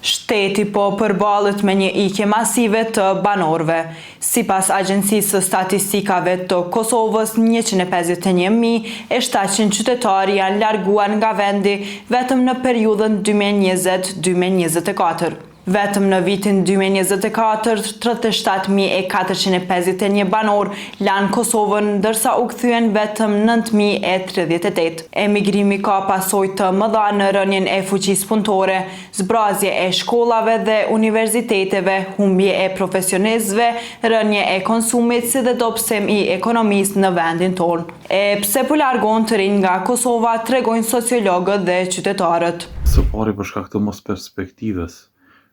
Shteti po përballet me një ikje masive të banorëve. Sipas Agjencisë së Statistikave të Kosovës, 151.700 qytetarë janë larguar nga vendi vetëm në periudhën 2020-2024. Vetëm në vitin 2024, 37.451 banor lanë Kosovën, ndërsa u kthyen vetëm 9.038. Emigrimi ka pasojë të mëdha në rënien e fuqisë punëtore, zbrazje e shkollave dhe universiteteve, humbje e profesionistëve, rënje e konsumit si dhe dobësim i ekonomisë në vendin tonë. E pse po largon të rinj nga Kosova, tregojnë sociologët dhe qytetarët. Së pari për shkak të mos perspektivës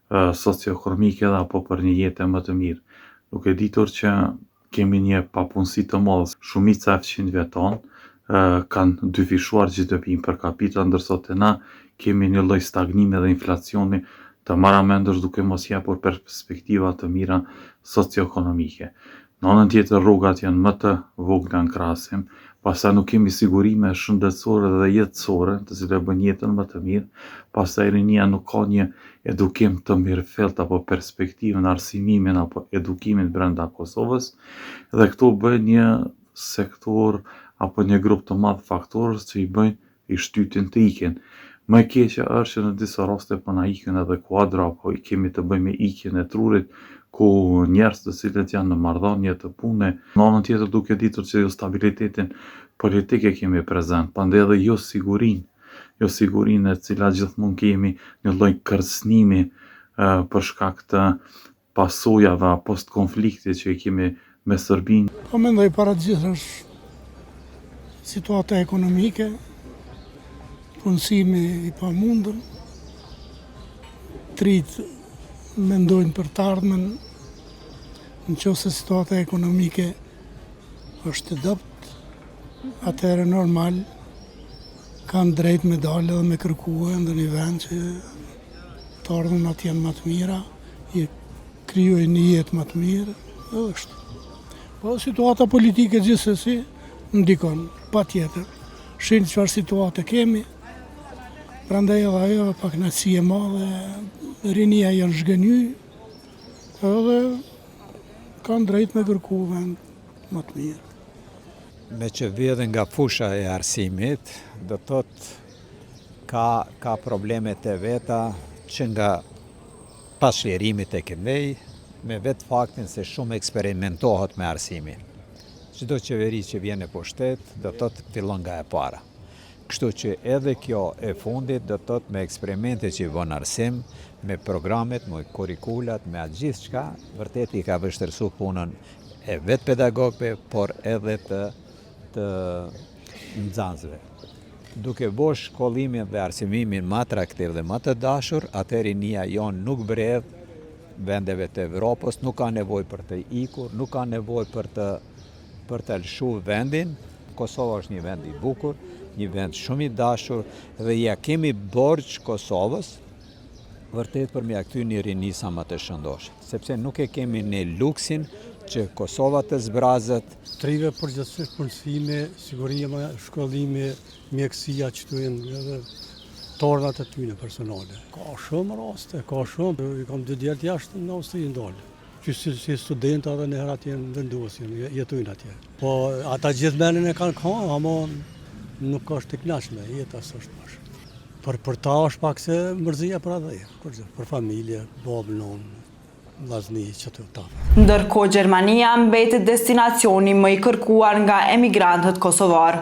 socioekonomike dhe apo për një jetë më të mirë. Duke ditur që kemi një papunësi të madhe, shumica e fëmijëve tonë kanë dyfishuar GDP-n per capita, ndërsa te na kemi një lloj stagnimi dhe inflacioni të marramendur duke mos japur perspektiva të mira socioekonomike. Në anën tjetër rrugat janë më të vogla në krahasim, pastaj nuk kemi sigurime shëndetësore dhe jetësore, të cilat bëjnë jetën më të mirë, pastaj rinia nuk ka një edukim të mirëfillt apo perspektivën, arsimimin apo edukimin brenda Kosovës, dhe këto bëjnë një sektor apo një grup të madh faktorësh që i bëjnë i shtytin të ikin. Më e keqja është që në disa raste po na ikin edhe kuadra apo i kemi të bëjmë me ikjen e trurit, ku njerëz të cilët janë në marrëdhënie të punës, në anën tjetër duke ditur që jo stabilitetin politik e kemi prezent, pandej edhe jo sigurinë e cila gjithmonë kemi, një lloj kërcënimi për shkak të pasojave post konfliktit që i kemi me Serbinë. Po mendoj para të gjithë është situata ekonomike, punësimi i pamundur, trit mendojnë për të ardhmen, nëse situata ekonomike është e dobët, atëherë normal kanë drejt me dalë dhe me kërkue në një vend që të ardhmen atë janë më të mira, i krijojnë një jetë më të mirë, dhe është. Po situata politike gjithsesi ndikon, patjetër. Shihin çfarë situate kemi, prandaj edhe ajo pakënaqësi e madhe, rinia janë zhgënjy, edhe kanë drejt me kërku vend më të mirë. Me që vjedhe nga fusha e arsimit, do thotë ka problemet e veta që nga pasqyrimit e këndej, me vetë faktin se shumë eksperimentohet me arsimin. Çdo qeveri që vjen në pushtet, do thotë fillon nga e para. Kështu që edhe kjo e fundit do thotë me eksperimente që i vën arsim, me programet, me kurrikulat, me atë gjithçka, vërtet i ka vështirësu punën e vetë pedagogëve, por edhe të nxënësve. Duke bërë shkollimin dhe arsimimin më atraktiv dhe më të dashur, atëherë rinia jonë nuk bredh vendeve të Evropës, nuk ka nevojë për të ikur, nuk ka nevojë për të lëshu vendin. Kosova është një vend i bukur, një vend shumë i dashur dhe ja kemi borxh Kosovës vërtet për mja kthyer një rini sa më të shëndosh, sepse nuk e kemi ne luksin që Kosova të zbrazët. Trive përgjithsisht punësimi, siguria, shkollimi, mjekësia që tu janë edhe tornat e tyre personale. Ka shumë raste, ka shumë. I kam dy djalë jashtë në Austri ndalë. Që si studenta dhe në herat jenë vendosin, jetojnë atje. Po ata gjithë menin e kanë ama nuk është të kënaqshme, jeta s'është bash. Për ta është pak se mërzia për adhe, për familje, babë, nonë, vllazni që të ta. Ndërkohë Gjermania mbetet destinacioni më i kërkuar nga emigrantët kosovar.